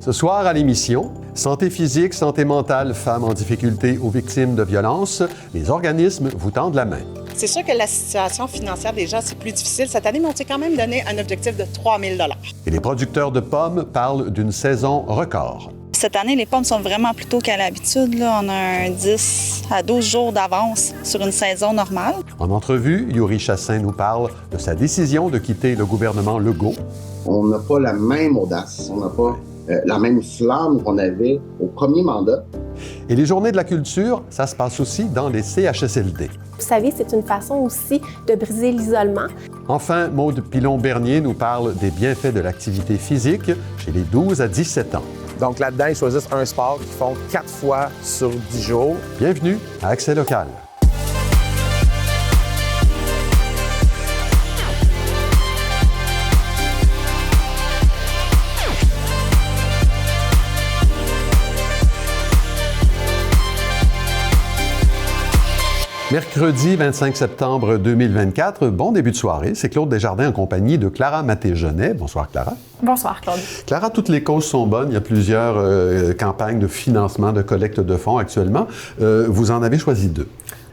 Ce soir à l'émission, santé physique, santé mentale, femmes en difficulté ou victimes de violences, les organismes vous tendent la main. C'est sûr que la situation financière des gens, c'est plus difficile cette année, mais on s'est quand même donné un objectif de 3 000 $. Et les producteurs de pommes parlent d'une saison record. Cette année, les pommes sont vraiment plus tôt qu'à l'habitude. Là. On a un 10 à 12 jours d'avance sur une saison normale. En entrevue, Yuri Chassin nous parle de sa décision de quitter le gouvernement Legault. On n'a pas la même audace, on n'a pas la même flamme qu'on avait au premier mandat. Et les Journées de la culture, ça se passe aussi dans les CHSLD. Vous savez, c'est une façon aussi de briser l'isolement. Enfin, Maude Pilon-Bernier nous parle des bienfaits de l'activité physique chez les 12 à 17 ans. Donc là-dedans, ils choisissent un sport qu'ils font 4 fois sur 10 jours. Bienvenue à Accès local. Mercredi 25 septembre 2024, bon début de soirée. C'est Claude Desjardins en compagnie de Clara Maté-Genet. Bonsoir, Clara. Bonsoir, Claude. Clara, toutes les causes sont bonnes. Il y a plusieurs campagnes de financement, de collecte de fonds actuellement. Vous en avez choisi 2.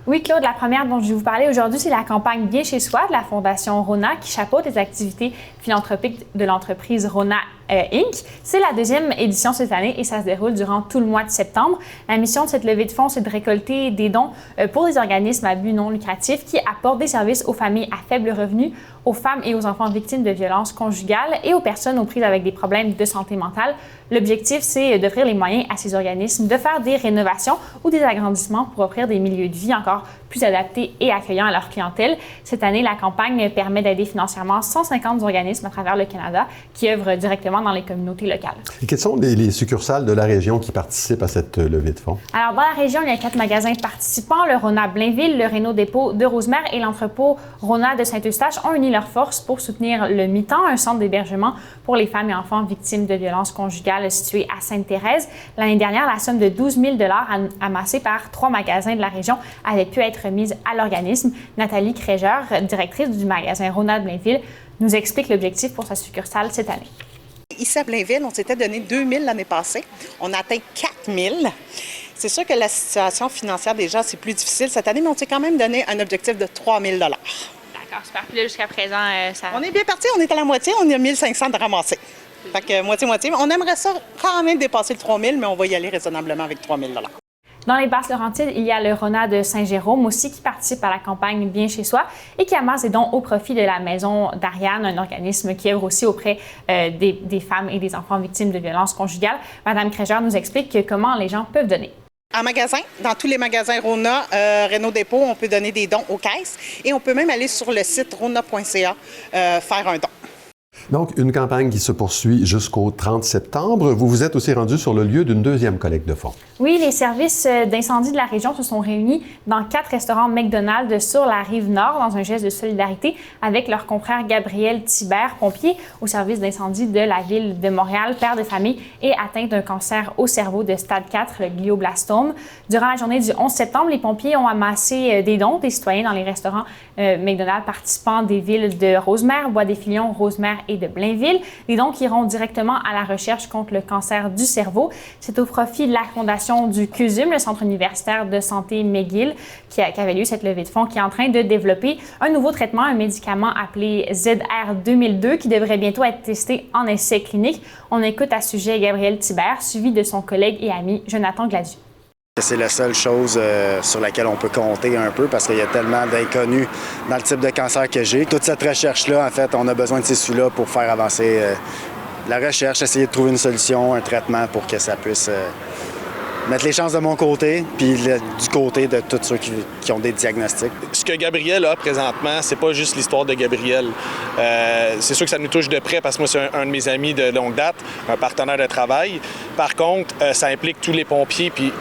Oui, Claude, la première dont je vais vous parler aujourd'hui, c'est la campagne Bien chez soi de la Fondation Rona qui chapeaute les activités philanthropiques de l'entreprise Rona Inc. C'est la deuxième édition cette année et ça se déroule durant tout le mois de septembre. La mission de cette levée de fonds, c'est de récolter des dons pour des organismes à but non lucratif qui apportent des services aux familles à faible revenu, aux femmes et aux enfants victimes de violences conjugales et aux personnes aux prises avec des problèmes de santé mentale. L'objectif, c'est d'offrir les moyens à ces organismes de faire des rénovations ou des agrandissements pour offrir des milieux de vie encore plus adaptés et accueillants à leur clientèle. Cette année, la campagne permet d'aider financièrement 150 organismes à travers le Canada qui œuvrent directement dans les communautés locales. Et quelles sont les succursales de la région qui participent à cette levée de fonds? Alors, dans la région, il y a 4 magasins participants. Le Rona Blainville, le Réno Dépôt de Rosemère et l'entrepôt Rona de Saint-Eustache ont uni leurs forces pour soutenir le Mi-temps, un centre d'hébergement pour les femmes et enfants victimes de violences conjugales situé à Sainte-Thérèse. L'année dernière, la somme de 12 000 $ amassée par 3 magasins de la région avait pu être mise à l'organisme. Nathalie Créger, directrice du magasin Rona de Blainville, nous explique l'objectif pour sa succursale cette année. Ici à Blainville, on s'était donné 2 000 l'année passée. On a atteint 4 000. C'est sûr que la situation financière des gens, c'est plus difficile cette année, mais on s'est quand même donné un objectif de 3 000 $. D'accord, super. Puis là, jusqu'à présent, ça... On est bien parti, on est à la moitié, on a 1 500 de ramasser. Fait que moitié-moitié. On aimerait ça quand même dépasser le 3 000, mais on va y aller raisonnablement avec 3 000 $. Dans les Basses-Laurentides, il y a le Rona de Saint-Jérôme aussi qui participe à la campagne Bien chez soi et qui amasse des dons au profit de la Maison d'Ariane, un organisme qui œuvre aussi auprès des femmes et des enfants victimes de violences conjugales. Madame Créger nous explique comment les gens peuvent donner. En magasin, dans tous les magasins Rona, Réno Dépôt, on peut donner des dons aux caisses et on peut même aller sur le site rona.ca faire un don. Donc, une campagne qui se poursuit jusqu'au 30 septembre. Vous vous êtes aussi rendu sur le lieu d'une deuxième collecte de fonds. Oui, les services d'incendie de la région se sont réunis dans 4 restaurants McDonald's sur la Rive-Nord dans un geste de solidarité avec leur confrère Gabriel Thibert, pompier au service d'incendie de la ville de Montréal, père de famille et atteint d'un cancer au cerveau de stade 4, le glioblastome. Durant la journée du 11 septembre, les pompiers ont amassé des dons des citoyens dans les restaurants McDonald's participants des villes de Rosemère, Bois-des-Filions, Rosemère et de Blainville. Des dons qui iront directement à la recherche contre le cancer du cerveau. C'est au profit de la fondation du CUSUM, le Centre universitaire de santé McGill, qui avait lieu cette levée de fonds, qui est en train de développer un nouveau traitement, un médicament appelé ZR2002, qui devrait bientôt être testé en essai clinique. On écoute à ce sujet Gabriel Thibert, suivi de son collègue et ami Jonathan Gladieux. C'est la seule chose sur laquelle on peut compter un peu parce qu'il y a tellement d'inconnus dans le type de cancer que j'ai. Toute cette recherche-là, en fait, on a besoin de ces sous-là pour faire avancer la recherche, essayer de trouver une solution, un traitement pour que ça puisse mettre les chances de mon côté puis du côté de tous ceux qui ont des diagnostics. Ce que Gabriel a présentement, c'est pas juste l'histoire de Gabriel. C'est sûr que ça nous touche de près parce que moi, c'est un de mes amis de longue date, un partenaire de travail. Par contre, ça implique tous les pompiers puis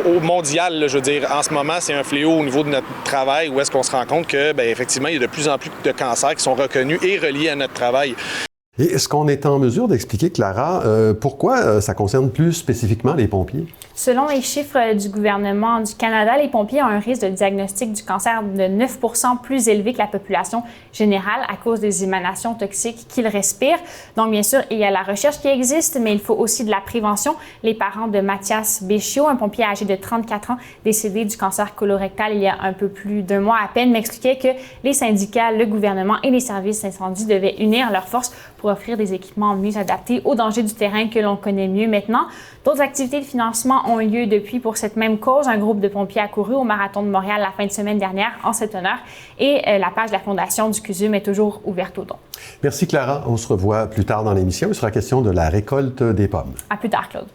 au mondial, là, je veux dire, en ce moment, c'est un fléau au niveau de notre travail où est-ce qu'on se rend compte que, effectivement, il y a de plus en plus de cancers qui sont reconnus et reliés à notre travail. Et est-ce qu'on est en mesure d'expliquer, Clara, pourquoi ça concerne plus spécifiquement les pompiers? Selon les chiffres du gouvernement du Canada, les pompiers ont un risque de diagnostic du cancer de 9 % plus élevé que la population générale à cause des émanations toxiques qu'ils respirent. Donc, bien sûr, il y a la recherche qui existe, mais il faut aussi de la prévention. Les parents de Mathias Béchiot, un pompier âgé de 34 ans, décédé du cancer colorectal il y a un peu plus d'un mois à peine, m'expliquait que les syndicats, le gouvernement et les services d'incendie devaient unir leurs forces pour offrir des équipements mieux adaptés aux dangers du terrain que l'on connaît mieux maintenant. D'autres activités de financement ont lieu depuis pour cette même cause. Un groupe de pompiers a couru au Marathon de Montréal la fin de semaine dernière en cet honneur et la page de la Fondation du CUSUM est toujours ouverte aux dons. Merci Clara. On se revoit plus tard dans l'émission. Il sera question de la récolte des pommes. À plus tard, Claude.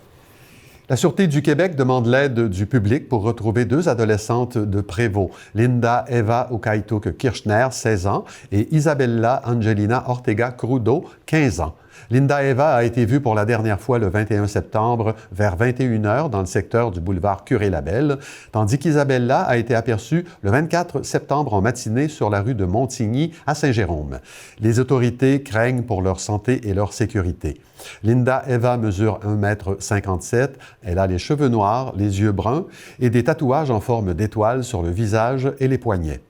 La Sûreté du Québec demande l'aide du public pour retrouver 2 adolescentes de Prévost, Linda Eva Ukaituk-Kirchner, 16 ans, et Isabella Angelina Ortega Crudo, 15 ans. Linda Eva a été vue pour la dernière fois le 21 septembre vers 21h dans le secteur du boulevard Curé-Labelle, tandis qu'Isabella a été aperçue le 24 septembre en matinée sur la rue de Montigny à Saint-Jérôme. Les autorités craignent pour leur santé et leur sécurité. Linda Eva mesure 1,57 m, elle a les cheveux noirs, les yeux bruns et des tatouages en forme d'étoile sur le visage et les poignets.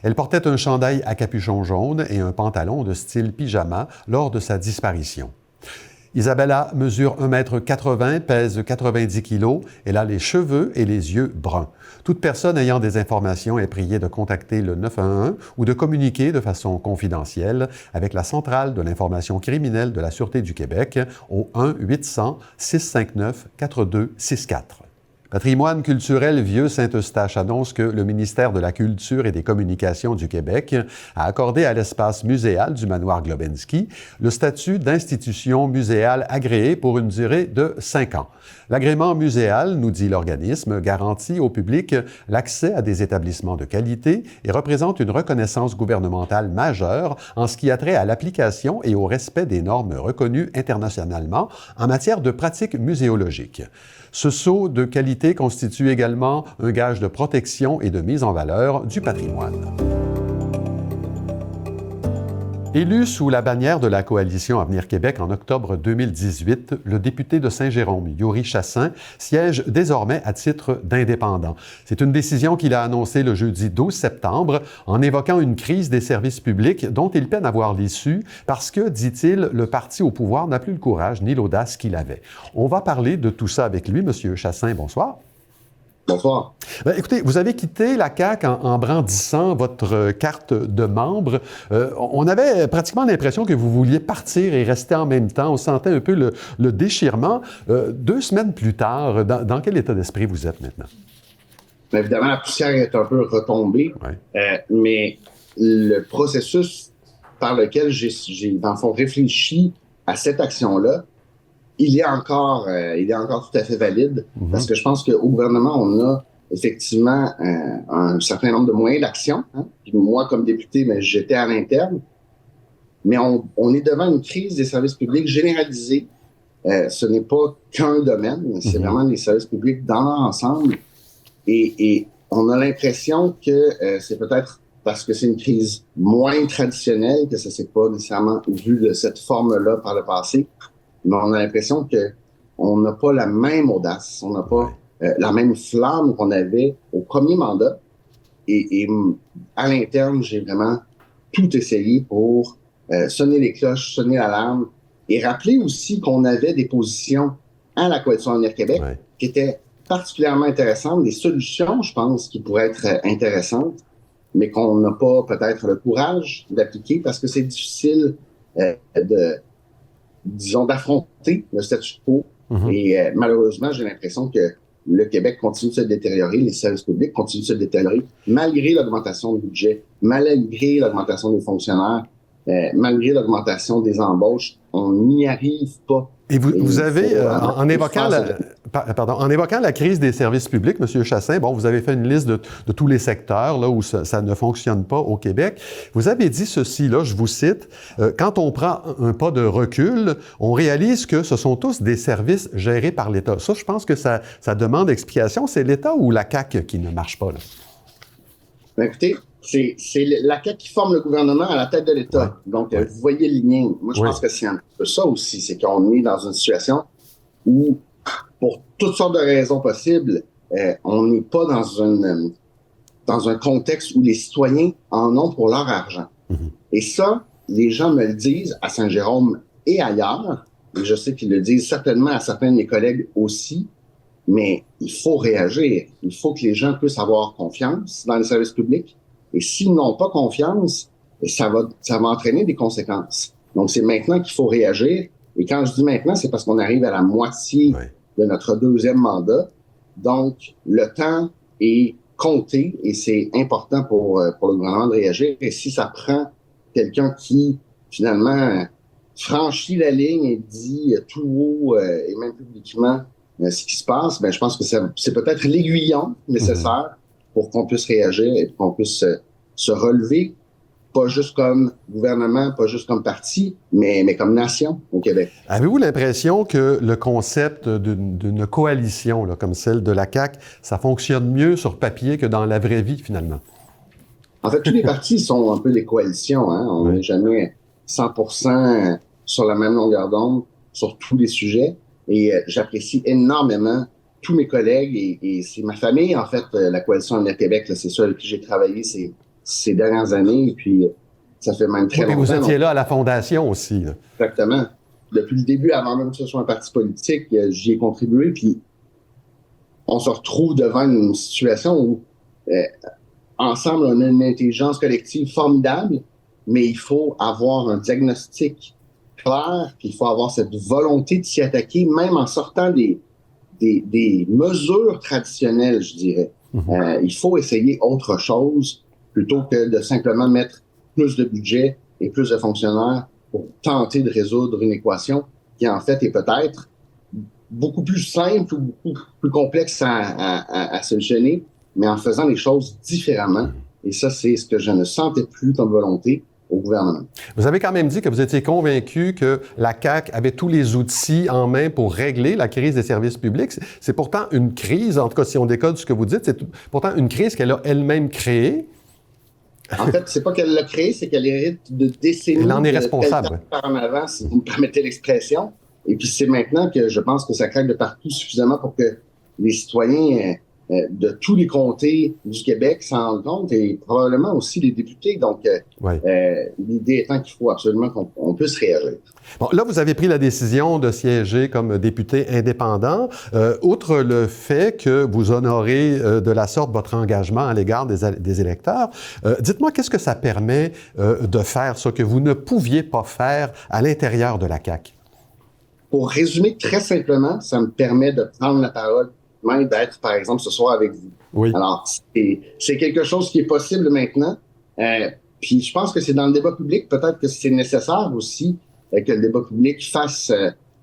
Elle portait un chandail à capuchon jaune et un pantalon de style pyjama lors de sa disparition. Isabella mesure 1,80 m, pèse 90 kg. Elle a les cheveux et les yeux bruns. Toute personne ayant des informations est priée de contacter le 911 ou de communiquer de façon confidentielle avec la Centrale de l'information criminelle de la Sûreté du Québec au 1-800-659-4264. Patrimoine culturel Vieux-Saint-Eustache annonce que le ministère de la Culture et des Communications du Québec a accordé à l'espace muséal du manoir Globensky le statut d'institution muséale agréée pour une durée de 5 ans. L'agrément muséal, nous dit l'organisme, garantit au public l'accès à des établissements de qualité et représente une reconnaissance gouvernementale majeure en ce qui a trait à l'application et au respect des normes reconnues internationalement en matière de pratiques muséologiques. Ce sceau de qualité constitue également un gage de protection et de mise en valeur du patrimoine. Élu sous la bannière de la coalition Avenir Québec en octobre 2018, le député de Saint-Jérôme, Yuri Chassin, siège désormais à titre d'indépendant. C'est une décision qu'il a annoncée le jeudi 12 septembre en évoquant une crise des services publics dont il peine à voir l'issue parce que, dit-il, le parti au pouvoir n'a plus le courage ni l'audace qu'il avait. On va parler de tout ça avec lui. Monsieur Chassin, bonsoir. Bonsoir. Écoutez, vous avez quitté la CAQ en brandissant votre carte de membre. On avait pratiquement l'impression que vous vouliez partir et rester en même temps. On sentait un peu le déchirement. 2 semaines plus tard, dans quel état d'esprit vous êtes maintenant? Évidemment, la poussière est un peu retombée, mais le processus par lequel j'ai dans le fond, réfléchi à cette action-là, il est encore tout à fait valide, parce que je pense qu'au gouvernement, on a effectivement un certain nombre de moyens d'action. Hein? Puis moi, comme député, mais j'étais à l'interne. Mais on est devant une crise des services publics généralisée. Ce n'est pas qu'un domaine, c'est vraiment les services publics dans leur ensemble. Et on a l'impression que c'est peut-être parce que c'est une crise moins traditionnelle, que ça s'est pas nécessairement vu de cette forme-là par le passé. Mais on a l'impression qu'on n'a pas la même audace, on n'a pas la même flamme qu'on avait au premier mandat. Et à l'interne, j'ai vraiment tout essayé pour sonner les cloches, sonner l'alarme et rappeler aussi qu'on avait des positions à la Coalition Avenir Québec qui étaient particulièrement intéressantes, des solutions, je pense, qui pourraient être intéressantes, mais qu'on n'a pas peut-être le courage d'appliquer parce que c'est difficile d'affronter le statu quo. Et malheureusement, j'ai l'impression que le Québec continue de se détériorer, les services publics continuent de se détériorer, malgré l'augmentation du budget, malgré l'augmentation des fonctionnaires, malgré l'augmentation des embauches, on n'y arrive pas. Et vous avez, en évoquant la crise des services publics, M. Chassin, bon, vous avez fait une liste de tous les secteurs là où ça ne fonctionne pas au Québec. Vous avez dit ceci, là, je vous cite, quand on prend un pas de recul, on réalise que ce sont tous des services gérés par l'État. Ça, je pense que ça demande explication. C'est l'État ou la CAQ qui ne marche pas, là? Ben, écoutez, c'est la CAQ qui forme le gouvernement à la tête de l'État. Donc, vous voyez le lien. Moi, je pense que c'est un peu ça aussi. C'est qu'on est dans une situation où, pour toutes sortes de raisons possibles, on n'est pas dans un contexte où les citoyens en ont pour leur argent. Et ça, les gens me le disent à Saint-Jérôme et ailleurs, et je sais qu'ils le disent certainement à certains de mes collègues aussi, mais il faut réagir. Il faut que les gens puissent avoir confiance dans les services publics. Et s'ils n'ont pas confiance, ça va entraîner des conséquences. Donc, c'est maintenant qu'il faut réagir. Et quand je dis maintenant, c'est parce qu'on arrive à la moitié de notre deuxième mandat. Donc, le temps est compté et c'est important pour le gouvernement de réagir. Et si ça prend quelqu'un qui, finalement, franchit la ligne et dit tout haut et même publiquement ce qui se passe, ben je pense que c'est peut-être l'aiguillon nécessaire pour qu'on puisse réagir et qu'on puisse se relever, pas juste comme gouvernement, pas juste comme parti, mais comme nation au Québec. Avez-vous l'impression que le concept d'une coalition là, comme celle de la CAQ, ça fonctionne mieux sur papier que dans la vraie vie, finalement? En fait, tous les partis sont un peu des coalitions. Hein? On n'est jamais 100% sur la même longueur d'onde sur tous les sujets. Et j'apprécie énormément tous mes collègues et c'est ma famille, en fait, la Coalition Avenir Québec. C'est ça avec qui j'ai travaillé ces dernières années. Et puis, ça fait même très longtemps. Et vous étiez là à la Fondation aussi. Là. Exactement. Depuis le début, avant même que ce soit un parti politique, j'y ai contribué. Puis, on se retrouve devant une situation où, ensemble, on a une intelligence collective formidable, mais il faut avoir un diagnostic clair, puis il faut avoir cette volonté de s'y attaquer, même en sortant des mesures traditionnelles, je dirais. Il faut essayer autre chose plutôt que de simplement mettre plus de budget et plus de fonctionnaires pour tenter de résoudre une équation qui, en fait, est peut-être beaucoup plus simple ou beaucoup plus complexe à solutionner, mais en faisant les choses différemment. Et ça, c'est ce que je ne sentais plus comme volonté au gouvernement. Vous avez quand même dit que vous étiez convaincu que la CAQ avait tous les outils en main pour régler la crise des services publics. C'est pourtant une crise, en tout cas si on décode ce que vous dites, c'est pourtant une crise qu'elle a elle-même créée. En fait, c'est pas qu'elle l'a créée, c'est qu'elle hérite de décennies. Elle en est responsable. Par en avant, si vous me permettez l'expression. Et puis c'est maintenant que je pense que ça craque de partout suffisamment pour que les citoyens de tous les comtés du Québec s'en rendent compte et probablement aussi les députés. Donc, l'idée étant qu'il faut absolument qu'on puisse réagir. Bon, là, vous avez pris la décision de siéger comme député indépendant. Outre le fait que vous honorez de la sorte votre engagement à l'égard des électeurs, dites-moi, qu'est-ce que ça permet de faire, ça que vous ne pouviez pas faire à l'intérieur de la CAQ? Pour résumer très simplement, ça me permet de prendre la parole, même d'être, par exemple, ce soir avec vous. Oui. Alors, c'est quelque chose qui est possible maintenant. Puis je pense que c'est dans le débat public, peut-être que c'est nécessaire aussi que le débat public fasse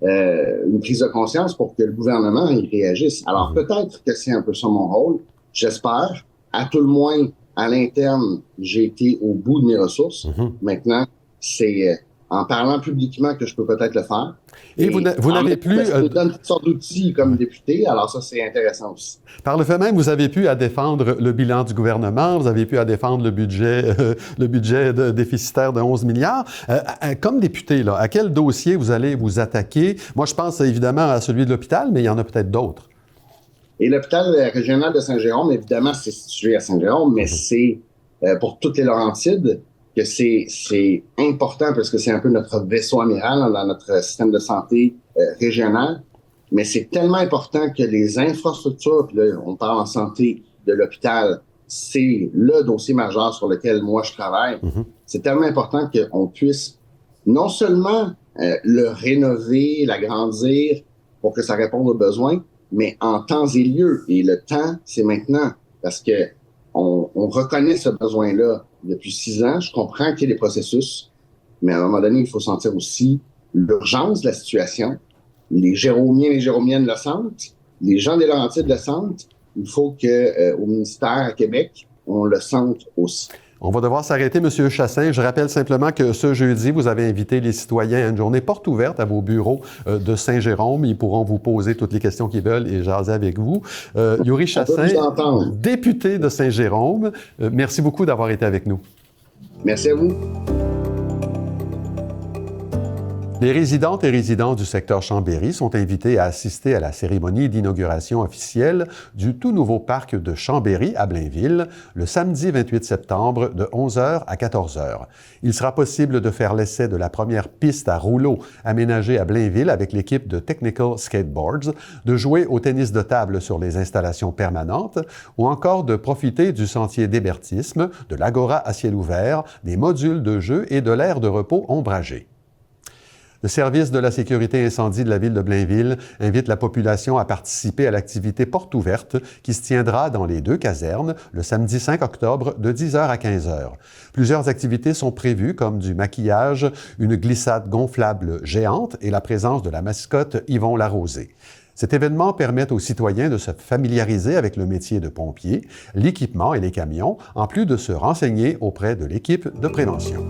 une prise de conscience pour que le gouvernement y réagisse. Alors, peut-être que c'est un peu ça mon rôle. J'espère. À tout le moins, à l'interne, j'ai été au bout de mes ressources. Maintenant, c'est en parlant publiquement que je peux peut-être le faire. Et vous n'avez plus... Ça nous donne toutes sortes d'outils comme député, alors ça, c'est intéressant aussi. Par le fait même, vous avez pu à défendre le bilan du gouvernement, vous avez pu à défendre le budget déficitaire de 11 milliards. Comme député, là, à quel dossier vous allez vous attaquer? Moi, je pense évidemment à celui de l'hôpital, mais il y en a peut-être d'autres. Et l'hôpital régional de Saint-Jérôme, évidemment, c'est situé à Saint-Jérôme, mais c'est pour toutes les Laurentides que c'est important parce que c'est un peu notre vaisseau amiral dans notre système de santé régional. Mais c'est tellement important que les infrastructures, puis là, on parle en santé de l'hôpital, c'est le dossier majeur sur lequel moi je travaille. C'est tellement important qu'on puisse non seulement le rénover, l'agrandir pour que ça réponde aux besoins, mais en temps et lieu. Et le temps, c'est maintenant parce que on reconnaît ce besoin-là depuis 6 ans. Je comprends qu'il y ait des processus, mais à un moment donné, il faut sentir aussi l'urgence de la situation. Les Jéromiens et les Jéromiennes le sentent, les gens des Laurentides le sentent. Il faut qu'au ministère à Québec, on le sente aussi. On va devoir s'arrêter, M. Chassin. Je rappelle simplement que ce jeudi, vous avez invité les citoyens à une journée porte ouverte à vos bureaux de Saint-Jérôme. Ils pourront vous poser toutes les questions qu'ils veulent et jaser avec vous. Yuri Chassin, député de Saint-Jérôme, merci beaucoup d'avoir été avec nous. Merci à vous. Les résidentes et résidents du secteur Chambéry sont invités à assister à la cérémonie d'inauguration officielle du tout nouveau parc de Chambéry à Blainville le samedi 28 septembre de 11h à 14h. Il sera possible de faire l'essai de la première piste à rouleaux aménagée à Blainville avec l'équipe de Technical Skateboards, de jouer au tennis de table sur les installations permanentes ou encore de profiter du sentier d'hébertisme, de l'agora à ciel ouvert, des modules de jeu et de l'aire de repos ombragé. Le service de la sécurité incendie de la ville de Blainville invite la population à participer à l'activité porte ouverte qui se tiendra dans les 2 casernes le samedi 5 octobre de 10h à 15h. Plusieurs activités sont prévues comme du maquillage, une glissade gonflable géante et la présence de la mascotte Yvon Larosée. Cet événement permet aux citoyens de se familiariser avec le métier de pompier, l'équipement et les camions, en plus de se renseigner auprès de l'équipe de prévention.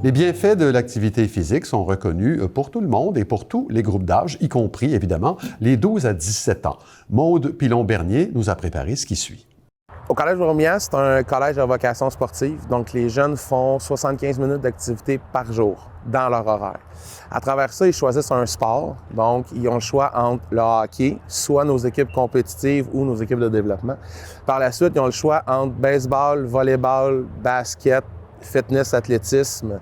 Les bienfaits de l'activité physique sont reconnus pour tout le monde et pour tous les groupes d'âge, y compris, évidemment, les 12 à 17 ans. Maude Pilon-Bernier nous a préparé ce qui suit. Au Collège Romian, c'est un collège à vocation sportive, donc les jeunes font 75 minutes d'activité par jour dans leur horaire. À travers ça, ils choisissent un sport, donc ils ont le choix entre le hockey, soit nos équipes compétitives ou nos équipes de développement. Par la suite, ils ont le choix entre baseball, volleyball, basket, fitness, athlétisme,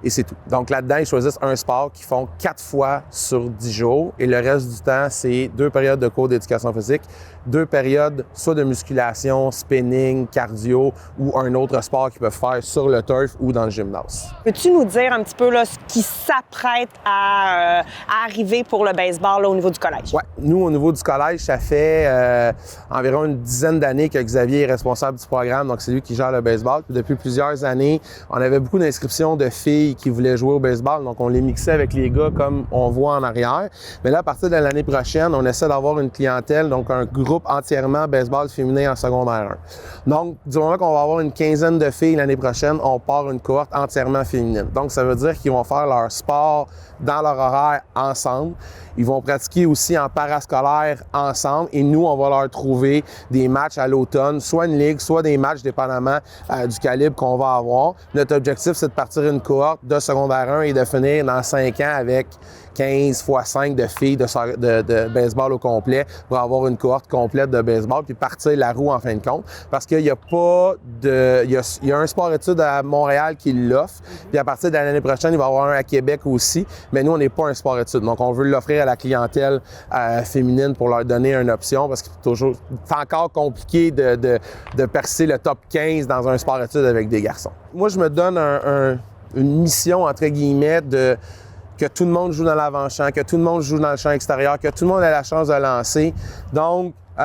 et c'est tout. Donc là-dedans, ils choisissent un sport qu'ils font 4 fois sur 10 jours et le reste du temps, c'est 2 périodes de cours d'éducation physique, 2 périodes soit de musculation, spinning, cardio ou un autre sport qu'ils peuvent faire sur le turf ou dans le gymnase. Peux-tu nous dire un petit peu là, ce qui s'apprête à arriver pour le baseball là, au niveau du collège? Oui, nous, au niveau du collège, ça fait environ une dizaine d'années que Xavier est responsable du programme, donc c'est lui qui gère le baseball. Puis depuis plusieurs années, on avait beaucoup d'inscriptions de filles qui voulaient jouer au baseball, donc on les mixait avec les gars comme on voit en arrière. Mais là, à partir de l'année prochaine, on essaie d'avoir une clientèle, donc un groupe entièrement baseball féminin en secondaire 1. Donc, du moment qu'on va avoir une quinzaine de filles l'année prochaine, on part une cohorte entièrement féminine. Donc, ça veut dire qu'ils vont faire leur sport dans leur horaire ensemble. Ils vont pratiquer aussi en parascolaire ensemble et nous, on va leur trouver des matchs à l'automne, soit une ligue, soit des matchs dépendamment du calibre qu'on va avoir. Notre objectif, c'est de partir une cohorte de secondaire 1 et de finir dans 5 ans avec 15 x 5 de filles de baseball au complet pour avoir une cohorte complète de baseball puis partir la roue en fin de compte. Parce qu'il n'y a pas de... Il y a un sport-études à Montréal qui l'offre, puis à partir de l'année prochaine, il va y avoir un à Québec aussi, mais nous, on n'est pas un sport-études. Donc, on veut l'offrir à la clientèle féminine pour leur donner une option parce que c'est encore compliqué de percer le top 15 dans un sport-études avec des garçons. Moi, je me donne une mission, entre guillemets, que tout le monde joue dans l'avant-champ, que tout le monde joue dans le champ extérieur, que tout le monde ait la chance de lancer. Donc, tu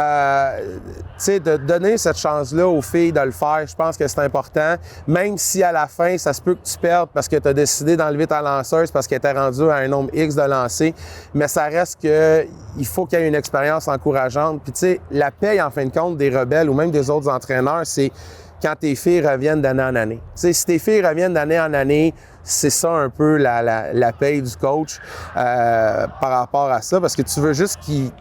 sais, de donner cette chance-là aux filles de le faire, je pense que c'est important. Même si à la fin, ça se peut que tu perdes parce que tu as décidé d'enlever ta lanceuse parce qu'elle était rendue à un nombre X de lancers, mais ça reste qu'il faut qu'il y ait une expérience encourageante. Puis tu sais, la paye, en fin de compte, des rebelles ou même des autres entraîneurs, c'est quand tes filles reviennent d'année en année. Tu sais, si tes filles reviennent d'année en année, c'est ça un peu la paye du coach par rapport à ça, parce que tu veux juste qu'ils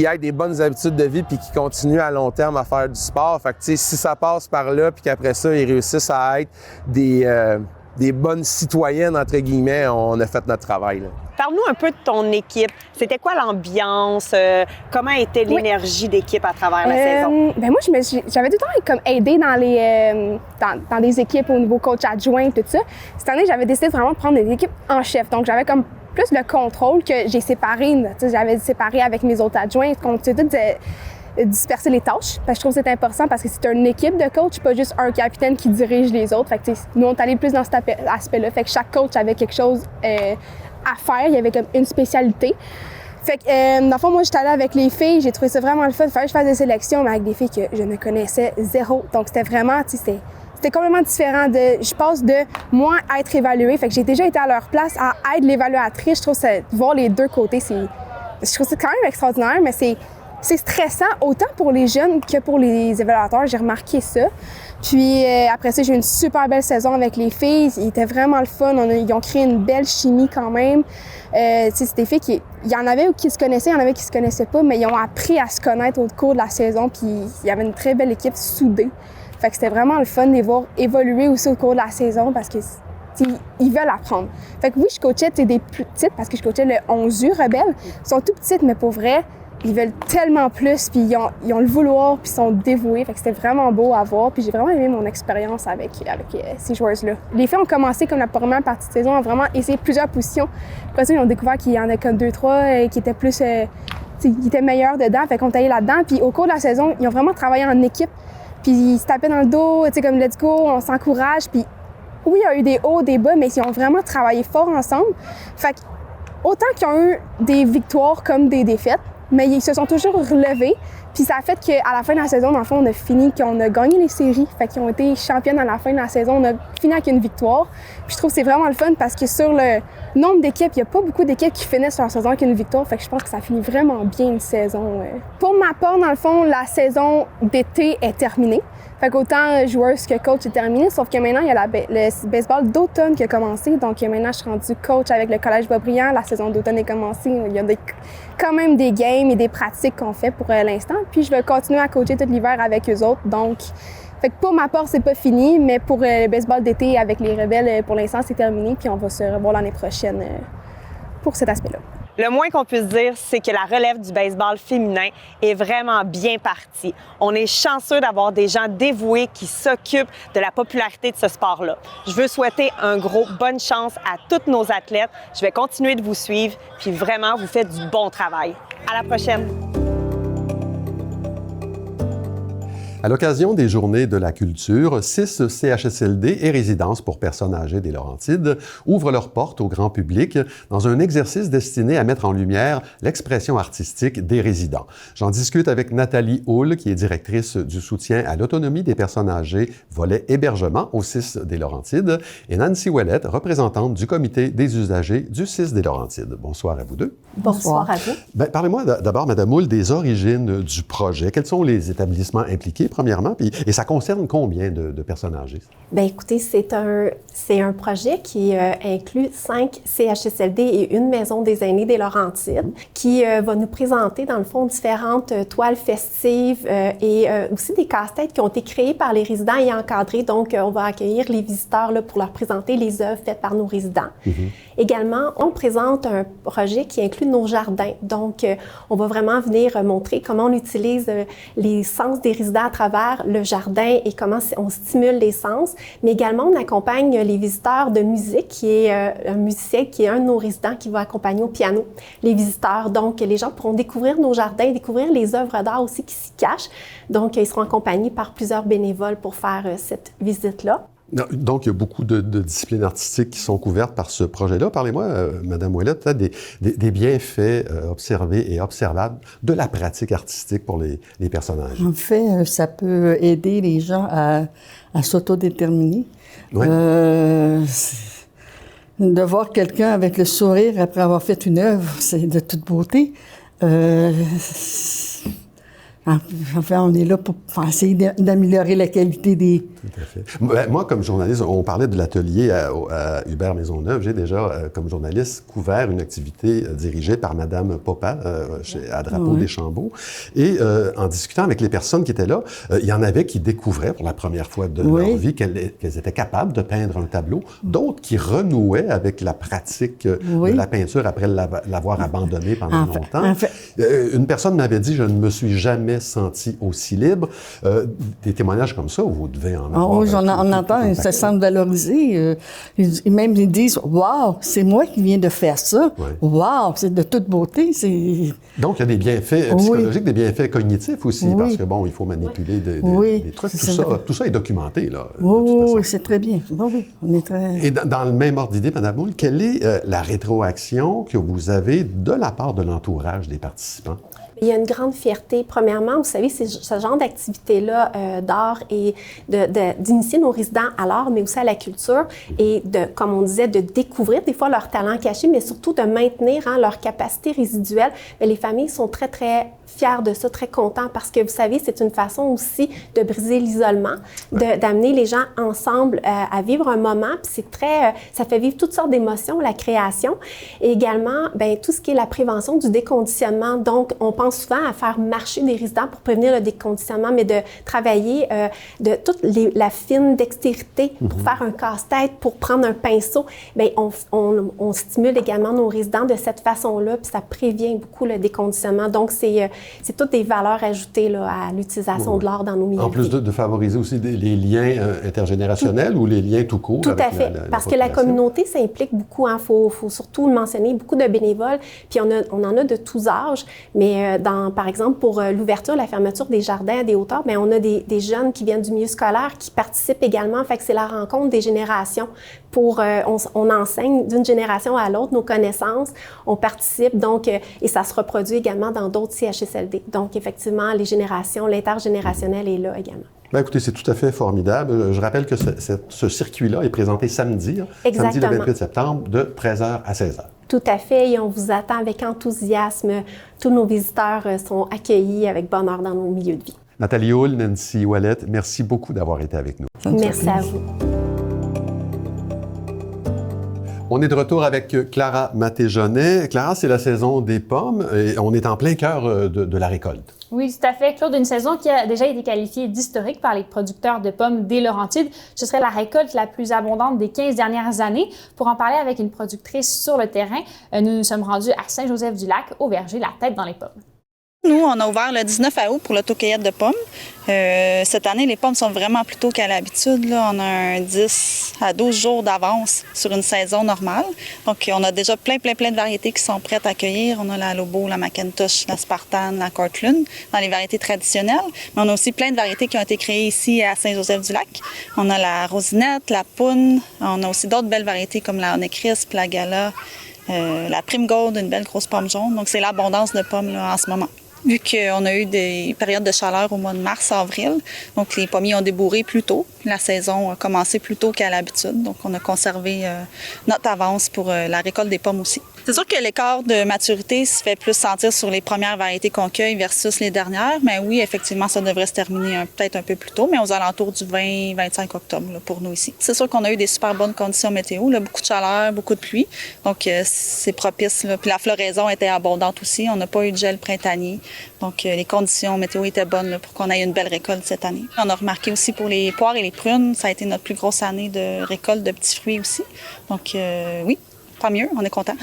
aient des bonnes habitudes de vie puis qu'ils continuent à long terme à faire du sport. Fait que, tu sais, si ça passe par là puis qu'après ça, ils réussissent à être des bonnes citoyennes, entre guillemets, on a fait notre travail, là. Parle-nous un peu de ton équipe. C'était quoi l'ambiance? Comment était l'énergie d'équipe à travers la saison? Ben moi, j'avais tout le temps comme aidé dans des équipes au niveau coach adjoint, tout ça. Cette année, j'avais décidé vraiment de prendre des équipes en chef. Donc, j'avais comme plus le contrôle que j'ai séparé. J'avais séparé avec mes autres adjoints. On s'est tous disperser les tâches. Parce que je trouve que c'est important parce que c'est une équipe de coach, pas juste un capitaine qui dirige les autres. Fait que, nous, on est allé plus dans cet aspect-là. Fait que chaque coach avait quelque chose à faire. Il y avait comme une spécialité. Fait que, dans le fond, moi, j'étais allée avec les filles. J'ai trouvé ça vraiment le fun. Il fallait que je fasse des sélections, mais avec des filles que je ne connaissais zéro. Donc, c'était vraiment, c'était complètement différent je passe de moi à être évaluée. Fait que j'ai déjà été à leur place à être l'évaluatrice. Je trouve ça, voir les deux côtés, je trouve ça quand même extraordinaire, mais c'est c'est stressant autant pour les jeunes que pour les évaluateurs. J'ai remarqué ça. Puis après ça, j'ai eu une super belle saison avec les filles. Ils étaient vraiment le fun. Ils ont créé une belle chimie quand même. C'est des filles il y en avait qui se connaissaient, il y en avait qui se connaissaient pas, mais ils ont appris à se connaître au cours de la saison. Puis il y avait une très belle équipe soudée. Fait que c'était vraiment le fun de les voir évoluer aussi au cours de la saison parce que ils veulent apprendre. Fait que oui, je coachais des plus petites parce que je coachais le 11U Rebelle. Ils sont tout petites, mais pour vrai, ils veulent tellement plus, puis ils ont le vouloir, puis ils sont dévoués. Fait que c'était vraiment beau à voir, puis j'ai vraiment aimé mon expérience avec ces joueuses-là. Les filles ont commencé comme la première partie de saison à vraiment essayer plusieurs positions. Après ça, ils ont découvert qu'il y en a comme 2-3 qui étaient plus... qui étaient meilleurs dedans, fait qu'on est allé là-dedans. Puis au cours de la saison, ils ont vraiment travaillé en équipe, puis ils se tapaient dans le dos, tu sais, comme « let's go », on s'encourage, puis oui, il y a eu des hauts, des bas, mais ils ont vraiment travaillé fort ensemble. Fait que, autant qu'ils ont eu des victoires comme des défaites, mais ils se sont toujours relevés. Puis ça a fait qu'à la fin de la saison, dans le fond, on a fini qu'on a gagné les séries. Fait qu'ils ont été championnes à la fin de la saison. On a fini avec une victoire. Puis je trouve que c'est vraiment le fun parce que sur le nombre d'équipes, il n'y a pas beaucoup d'équipes qui finissent leur saison avec une victoire. Fait que je pense que ça finit vraiment bien une saison. Pour ma part, dans le fond, la saison d'été est terminée. Fait qu'autant joueuse que coach est terminé, sauf que maintenant, il y a le baseball d'automne qui a commencé. Donc maintenant, je suis rendue coach avec le Collège Boisbriand. La saison d'automne est commencée. Il y a quand même des games et des pratiques qu'on fait pour l'instant. Puis je vais continuer à coacher tout l'hiver avec eux autres. Donc, fait que pour ma part, c'est pas fini, mais pour le baseball d'été avec les Rebelles, pour l'instant, c'est terminé. Puis on va se revoir l'année prochaine pour cet aspect-là. Le moins qu'on puisse dire, c'est que la relève du baseball féminin est vraiment bien partie. On est chanceux d'avoir des gens dévoués qui s'occupent de la popularité de ce sport-là. Je veux souhaiter un gros bonne chance à toutes nos athlètes. Je vais continuer de vous suivre, puis vraiment, vous faites du bon travail. À la prochaine! À l'occasion des Journées de la culture, 6 CHSLD et résidences pour personnes âgées des Laurentides ouvrent leurs portes au grand public dans un exercice destiné à mettre en lumière l'expression artistique des résidents. J'en discute avec Nathalie Houle, qui est directrice du soutien à l'autonomie des personnes âgées, volet hébergement au 6 des Laurentides, et Nancy Ouellette, représentante du comité des usagers du 6 des Laurentides. Bonsoir à vous deux. Bonsoir à vous. Parlez-moi d'abord, Mme Houle, des origines du projet. Quels sont les établissements impliqués, premièrement, et ça concerne combien de personnes âgées? Bien, écoutez, c'est un projet qui inclut 5 CHSLD et une maison des aînés des Laurentides qui va nous présenter, dans le fond, différentes toiles festives et aussi des casse-têtes qui ont été créées par les résidents et encadrés. Donc, on va accueillir les visiteurs là, pour leur présenter les œuvres faites par nos résidents. Également, on présente un projet qui inclut nos jardins. Donc, on va vraiment venir montrer comment on utilise les sens des résidents à travers le jardin et comment on stimule les sens. Mais également, on accompagne les visiteurs de musique, qui est un musicien qui est un de nos résidents qui va accompagner au piano les visiteurs. Donc, les gens pourront découvrir nos jardins, découvrir les œuvres d'art aussi qui s'y cachent. Donc, ils seront accompagnés par plusieurs bénévoles pour faire cette visite-là. Donc, il y a beaucoup de disciplines artistiques qui sont couvertes par ce projet-là. Parlez-moi, Mme Ouellette, des bienfaits observés et observables de la pratique artistique pour les personnes âgées. En fait, ça peut aider les gens à s'autodéterminer. Oui. De voir quelqu'un avec le sourire après avoir fait une œuvre, c'est de toute beauté. Enfin, on est là pour essayer d'améliorer la qualité des... Tout à fait. Moi, comme journaliste, on parlait de l'atelier à Hubert Maisonneuve. J'ai déjà, comme journaliste, couvert une activité dirigée par Mme Popa à Drapeau des Chambeaux. Et en discutant avec les personnes qui étaient là, il y en avait qui découvraient pour la première fois de leur vie qu'elles étaient capables de peindre un tableau. D'autres qui renouaient avec la pratique de la peinture après l'avoir abandonnée pendant longtemps. Une personne m'avait dit « Je ne me suis jamais senti aussi libre ». Des témoignages comme ça, vous devez en avoir. Oui, on entend, ça semble valorisé. Même ils disent « Wow, c'est moi qui viens de faire ça. Wow, c'est de toute beauté. » Donc, il y a des bienfaits psychologiques, des bienfaits cognitifs aussi, parce que, bon, il faut manipuler des trucs. Tout ça est documenté, là. Oui, c'est très bien. Oui, on est très... Et dans le même ordre d'idée, Mme Houle, quelle est la rétroaction que vous avez de la part de l'entourage des participants? Il y a une grande fierté. Premièrement, vous savez, c'est ce genre d'activité-là d'art et d'initier nos résidents à l'art, mais aussi à la culture et comme on disait, de découvrir des fois leurs talents cachés, mais surtout de maintenir leur capacité résiduelle. Mais les familles sont très, très fiers de ça, très contents parce que, vous savez, c'est une façon aussi de briser l'isolement, d'amener les gens ensemble à vivre un moment. Puis c'est très, ça fait vivre toutes sortes d'émotions, la création. Et également, bien, tout ce qui est la prévention du déconditionnement. Donc, on pense souvent à faire marcher des résidents pour prévenir le déconditionnement, mais de travailler de toute la fine dextérité pour faire un casse-tête, pour prendre un pinceau. Bien, on stimule également nos résidents de cette façon-là, puis ça prévient beaucoup le déconditionnement. Donc, c'est toutes des valeurs ajoutées là, à l'utilisation de l'art dans nos milieux. En plus de favoriser aussi les liens intergénérationnels ou les liens tout court. Tout à fait, parce que la communauté s'implique beaucoup. Il faut surtout le mentionner, beaucoup de bénévoles, puis on en a de tous âges, mais par exemple, pour l'ouverture, la fermeture des jardins à des hauteurs, bien, on a des jeunes qui viennent du milieu scolaire qui participent également. Fait que c'est la rencontre des générations. On enseigne d'une génération à l'autre nos connaissances, on participe, donc, et ça se reproduit également dans d'autres CHSLD. Donc, effectivement, l'intergénérationnel est là également. Bien, écoutez, c'est tout à fait formidable. Je rappelle que ce circuit-là est présenté samedi, samedi le 28 septembre, de 13h à 16h. Tout à fait, et on vous attend avec enthousiasme. Tous nos visiteurs sont accueillis avec bonheur dans nos milieux de vie. Nathalie Hull, Nancy Ouellette, merci beaucoup d'avoir été avec nous. Merci à vous. On est de retour avec Clara Matéjonet. Clara, c'est la saison des pommes et on est en plein cœur de la récolte. Oui, tout à fait, Claude. Une saison qui a déjà été qualifiée d'historique par les producteurs de pommes des Laurentides. Ce serait la récolte la plus abondante des 15 dernières années. Pour en parler avec une productrice sur le terrain, nous nous sommes rendus à Saint-Joseph-du-Lac, au verger La Tête dans les pommes. Nous, on a ouvert le 19 août pour l'autocueillette de pommes. Cette année, les pommes sont vraiment plus tôt qu'à l'habitude. Là. On a un 10 à 12 jours d'avance sur une saison normale. Donc, on a déjà plein de variétés qui sont prêtes à cueillir. On a la Lobo, la Macintosh, la Spartan, la Cortland, dans les variétés traditionnelles. Mais on a aussi plein de variétés qui ont été créées ici à Saint-Joseph-du-Lac. On a la Rosinette, la Poune. On a aussi d'autres belles variétés comme la Honey Crisp, la Gala, la Prime Gold, une belle grosse pomme jaune. Donc, c'est l'abondance de pommes là, en ce moment. Vu qu'on a eu des périodes de chaleur au mois de mars, avril, donc les pommiers ont débourré plus tôt. La saison a commencé plus tôt qu'à l'habitude, donc on a conservé notre avance pour la récolte des pommes aussi. C'est sûr que l'écart de maturité se fait plus sentir sur les premières variétés qu'on cueille versus les dernières, mais oui, effectivement, ça devrait se terminer peut-être un peu plus tôt, mais aux alentours du 20-25 octobre là, pour nous ici. C'est sûr qu'on a eu des super bonnes conditions météo, là, beaucoup de chaleur, beaucoup de pluie, donc c'est propice. Là. Puis la floraison était abondante aussi, on n'a pas eu de gel printanier, donc les conditions météo étaient bonnes là, pour qu'on ait une belle récolte cette année. On a remarqué aussi pour les poires et les prunes, ça a été notre plus grosse année de récolte de petits fruits aussi, donc oui. Tant mieux, on est content.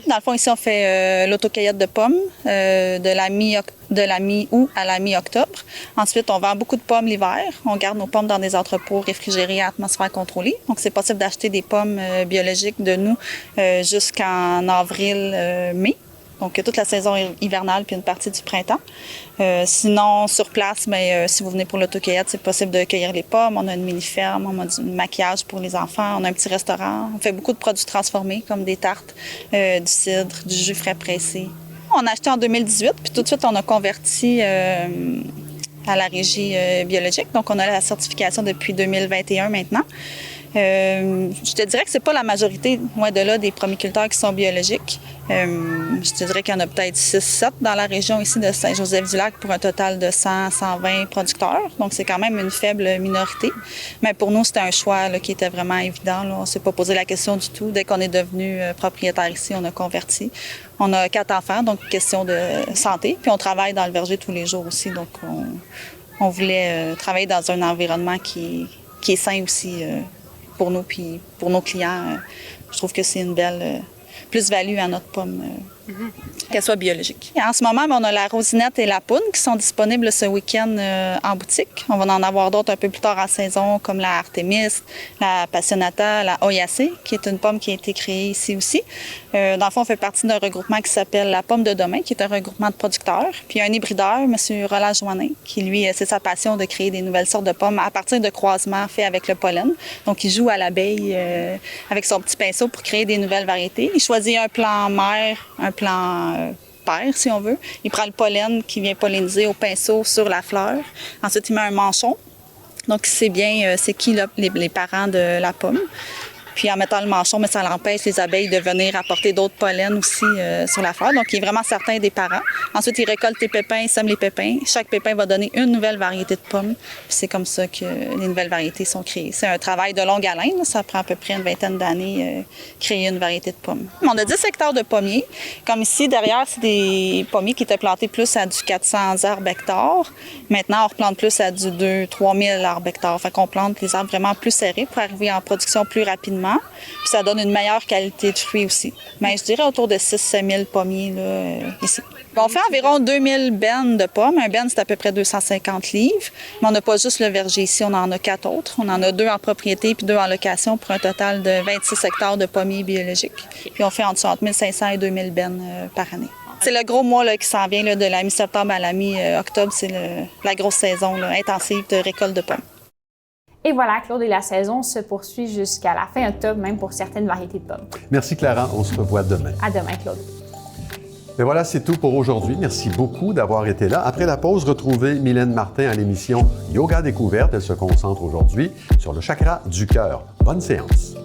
Dans le fond, ici, on fait l'autocueillette de pommes de la mi-août à la mi-octobre. Ensuite, on vend beaucoup de pommes l'hiver. On garde nos pommes dans des entrepôts réfrigérés à atmosphère contrôlée. Donc, c'est possible d'acheter des pommes biologiques de nous jusqu'en avril-mai. Donc, toute la saison hivernale puis une partie du printemps. Sinon, sur place, si vous venez pour l'autocueillette, c'est possible de cueillir les pommes. On a une mini-ferme, on a du maquillage pour les enfants, on a un petit restaurant. On fait beaucoup de produits transformés, comme des tartes, du cidre, du jus frais pressé. On a acheté en 2018, puis tout de suite, on a converti à la régie biologique. Donc, on a la certification depuis 2021 maintenant. Je te dirais que c'est pas la majorité, loin de là, des pomiculteurs qui sont biologiques. Je te dirais qu'il y en a peut-être 6-7 dans la région ici de Saint-Joseph-du-Lac pour un total de 100-120 producteurs. Donc, c'est quand même une faible minorité. Mais pour nous, c'était un choix là, qui était vraiment évident. Là. On ne s'est pas posé la question du tout. Dès qu'on est devenu propriétaire ici, on a converti. On a 4 enfants, donc question de santé. Puis on travaille dans le verger tous les jours aussi. Donc, on voulait travailler dans un environnement qui est sain aussi pour nous puis pour nos clients. Je trouve que c'est une belle plus-value à notre pomme, qu'elle soit biologique. Et en ce moment, on a la Rosinette et la Poune qui sont disponibles ce week-end en boutique. On va en avoir d'autres un peu plus tard en saison, comme la Artemis, la Passionata, la Oyacée, qui est une pomme qui a été créée ici aussi. Dans le fond, on fait partie d'un regroupement qui s'appelle la Pomme de demain, qui est un regroupement de producteurs. Puis un hybrideur, M. Roland Joannin, qui lui, c'est sa passion de créer des nouvelles sortes de pommes à partir de croisements faits avec le pollen. Donc, il joue à l'abeille avec son petit pinceau pour créer des nouvelles variétés. Il choisit un plan mère, un plan paire, si on veut. Il prend le pollen qui vient polliniser au pinceau sur la fleur. Ensuite, il met un manchon. Donc, il sait bien c'est qui les parents de la pomme. Puis en mettant le manchon, mais ça l'empêche les abeilles de venir apporter d'autres pollens aussi sur la fleur. Donc, il est vraiment certain des parents. Ensuite, il récolte les pépins, il sème les pépins. Chaque pépin va donner une nouvelle variété de pommes. Puis c'est comme ça que les nouvelles variétés sont créées. C'est un travail de longue haleine. Ça prend à peu près une vingtaine d'années créer une variété de pommes. On a 10 hectares de pommiers. Comme ici, derrière, c'est des pommiers qui étaient plantés plus à du 400 arbres hectares. Maintenant, on replante plus à du 2-3 000 arbres hectares. Fait qu'on plante les arbres vraiment plus serrés pour arriver en production plus rapidement. Puis ça donne une meilleure qualité de fruits aussi. Mais je dirais autour de 6-7 000 pommiers là, ici. On fait environ 2000 bennes de pommes. Un benne, c'est à peu près 250 livres. Mais on n'a pas juste le verger ici, on en a 4 autres. On en a 2 en propriété puis 2 en location pour un total de 26 hectares de pommiers biologiques. Puis on fait entre 1500 et 2000 bennes par année. C'est le gros mois là, qui s'en vient là, de la mi-septembre à la mi-octobre. C'est la grosse saison là, intensive de récolte de pommes. Et voilà, Claude, et la saison se poursuit jusqu'à la fin octobre, même pour certaines variétés de pommes. Merci Clara, on se revoit demain. À demain, Claude. Et voilà, c'est tout pour aujourd'hui. Merci beaucoup d'avoir été là. Après la pause, retrouvez Mylène Martin à l'émission Yoga Découverte. Elle se concentre aujourd'hui sur le chakra du cœur. Bonne séance.